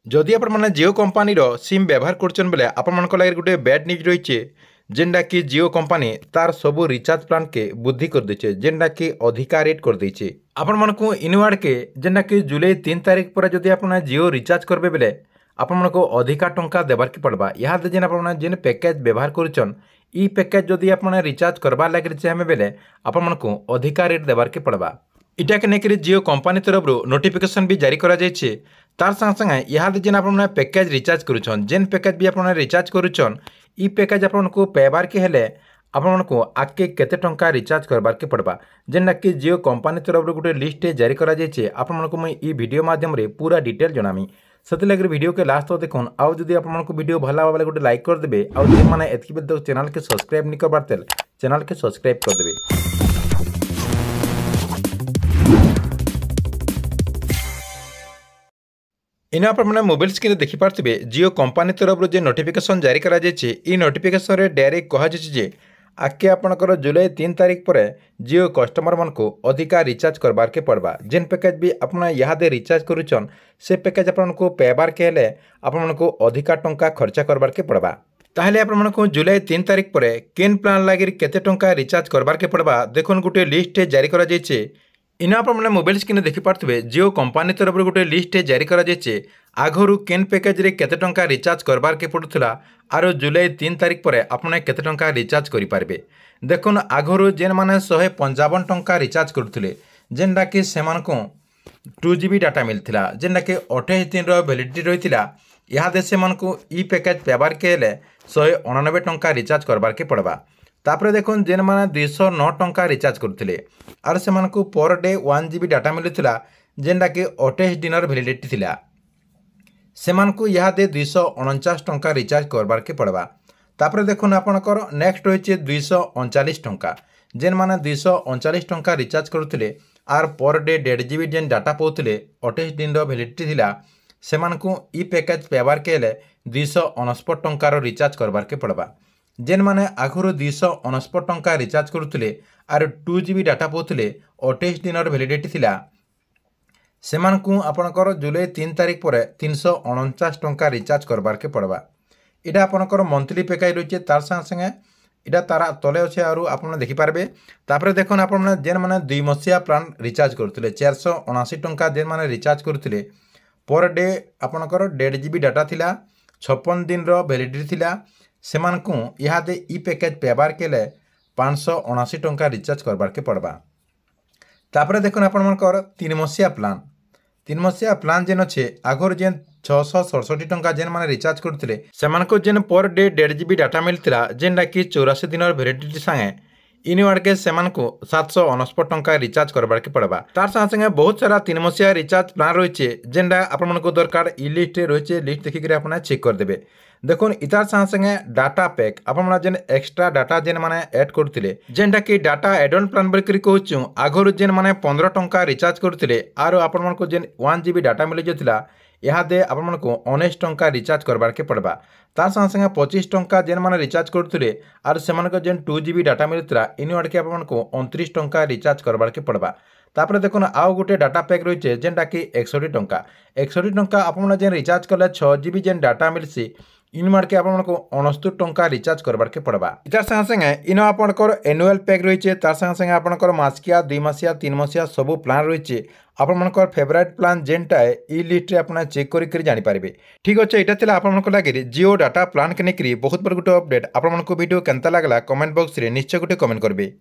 जदि आपने जियो company SIM व्यवहार करछन बेले आपण लगे गोटे बैड न्यूज रही जेनटा कि जियो कंपानी तार सबू रिचार्ज प्लान के वृद्धि कर देचे जेनटा कि अधिका रेट कर देचे आपण मानकु इनवार्ड के जेनटा कि जुलाई 3 तारिख पर जदि आपन जियो रिचार्ज करबे बेले आपण मानकु अधिका टंका देबार के पड़बा यहाँ जेन आपण जेन पैकेज व्यवहार करछन ई पैकेज जदि आपन रिचार्ज करबार लागि चाहे बेले आपण मानकु अधिका रेट देबार के पड़बा इटा के लेकर जियो कंपानी तरफ नोटिफिकेशन भी जारी करा जायछे तार संग संगे यहाँ जेन आप पैकेज रिचार्ज करुछन जेन पैकेज भी आप रिचार्ज करुछन ई पैकेज आपको पेबार के हेले आपको आगे केते टंका रिचार्ज करबार के पड़बा जेनटा कि जियो कंपानी तरफ गोटे लिस्ट जारी करा जायछे आपको मुझे ई वीडियो माध्यम रे पूरा डिटेल जनामी से लगे वीडियो के लास्ट तक देखुन आउ जदि आपको वीडियो भला बेले गोटे लाइक करदे आउ मैंने एतकी चैनल के सब्सक्राइब नहीं करबार तेल चैनल के सब्सक्राइब करदे। इन आपने मोबाइल स्क्रीन देखिपे जियो कंपानी तरफ जो नोटिफिकेशन जारी करा ई नोटिफिकेशन रे डायरेक्ट कहुचे आगे आपंकर जुलाई 3 तारिख पर जियो कस्टमर मान को अधिका रिचार्ज करबार के पड़बा जेन पैकेज भी आपन यहाँ रिचार्ज करुछन से पैकेज आपको पेबार के हेले आपको अधिका टंका खर्चा करबार के पड़बा ताहले आपको जुलाई 3 तारिख पर केन प्लान लगी केते टंका रिचार्ज करबार के पड़बा देखुन गोटे लिस्ट जारी करा इन आपने मोबाइल स्क्रीन देखिपे जियो कंपानी तरफ गोटे लिस्ट जारी करा आगरू केन पैकेज रे केते टंका रिचार्ज करबार के पड़ुला आरो जुलाई 3 तारिख पर आपने केते टंका रिचार्ज करें देखुन आगरू जेन माने 155 टंका रिचार्ज करुले जेनटा कि सेमानकु 2 GB डाटा मिलता जेनटा कि 28 दिन वैलिडिटी रही यहाँ से ई पैकेज पेबार के 199 टंका रिचार्ज करबार के पड़बा तापर देखुन जेन माने 209 टंका रिचार्ज करुले आर से पर डे 1 GB डाटा मिलूला जेनटा कि 28 दिन वैलिडिटी थिला सेमानकु यहाँ दे 249 टंका रिचार्ज करबार के पड़बा तापर देखुन आपणकर नेक्स्ट रही 239 टंका जेन माने 239 टंका रिचार्ज करुले आर पर डे 1.5 GB जेन डाटा पाउले 28 दिन वैलिडिटी थिला सेमानकु ई पैकेज पेबार के 269 टंकार रिचार्ज करबार के पड़बा जेन माने आगुरी 269 टंका रिचार्ज करुले आर 2 GB डाटा पाउले 28 दिन वैलिडिटी थिला सेमानकु आपणकर जुलाई 3 तारिख पर 349 टंका रिचार्ज करबार के पड़बा इटा आपणकर मंथली पैकेज रही तार संगे इटा तारा तले अच्छे आरु आपन देखिपारे तापर देखुन आपन जेन माने 2 मसिया प्लान रिचार्ज करुले 479 टंका जेन माने रिचार्ज करुले पर डे आपणकर 1.5 GB डाटा थिला 56 दिन वैलिडिटी थिला सेमानकु यहाँ दे ई पैकेज पेबार के 579 टंका रिचार्ज करबार के पड़बा तापर देखुन आपणकर 3 मसिया प्लान जेन अच्छे आगर जेन 667 टंका जेन माने रिचार्ज करते सेमानको जेन पर डे 1.5 GB डाटा मिलता जेनटा कि 84 दिन वैलिडिटी संगे इनवार्ड के सेमानको 769 टंका रिचार्ज करबार के पड़बा तार संगे बहुत सारा 3 मसिया रिचार्ज प्लान रही जेनटा आपको दरकार इ लिस्ट रही लिस्ट देखिक आप चेक करदे देखुन इतार संगे डाटा पैक आप जेन एक्स्ट्रा डाटा जेन माने ऐड करते जेनटा कि डाटा एड ऑन प्लान बोल कहूँ आगरू जेन माने 15 टंका रिचार्ज करते आरो आपको जेन 1 GB डाटा मिल जाता यहाँ दे आपको 19 टंका रिचार्ज करबार के पड़बा तार संगे 25 टंका जेन माने रिचार्ज करते आर से जेन 2 GB डाटा मिलता इनवार्ड के आपको 29 टंका रिचार्ज करबार के पड़बा तापर देखुन आउ गोटे डाटा पैक रही जेनटा कि 61 टंका आपन जेन रिचार्ज कले 6 GB जेन डाटा मिलसी इनमार्ड के आपको 69 टंका रिचार्ज करबार के पड़बा इतार संगे इन आपंकर एनुअल पैक रही तार संगे आपंकर मासिया 2 मासिया 3 मासिया सबू प्लान रही आपंकर फेवरेट प्लान जेनटा इ लिस्ट आप चेक कर जानीपारे ठीक अच्छे यहाँ आपको लगे जियो डाटा प्लान के लेकर बहुत बड़ गोटे अपडेट आपको वीडियो केनता लगला कमेंट बॉक्स में निश्चय गोटे कमेंट करेंगे।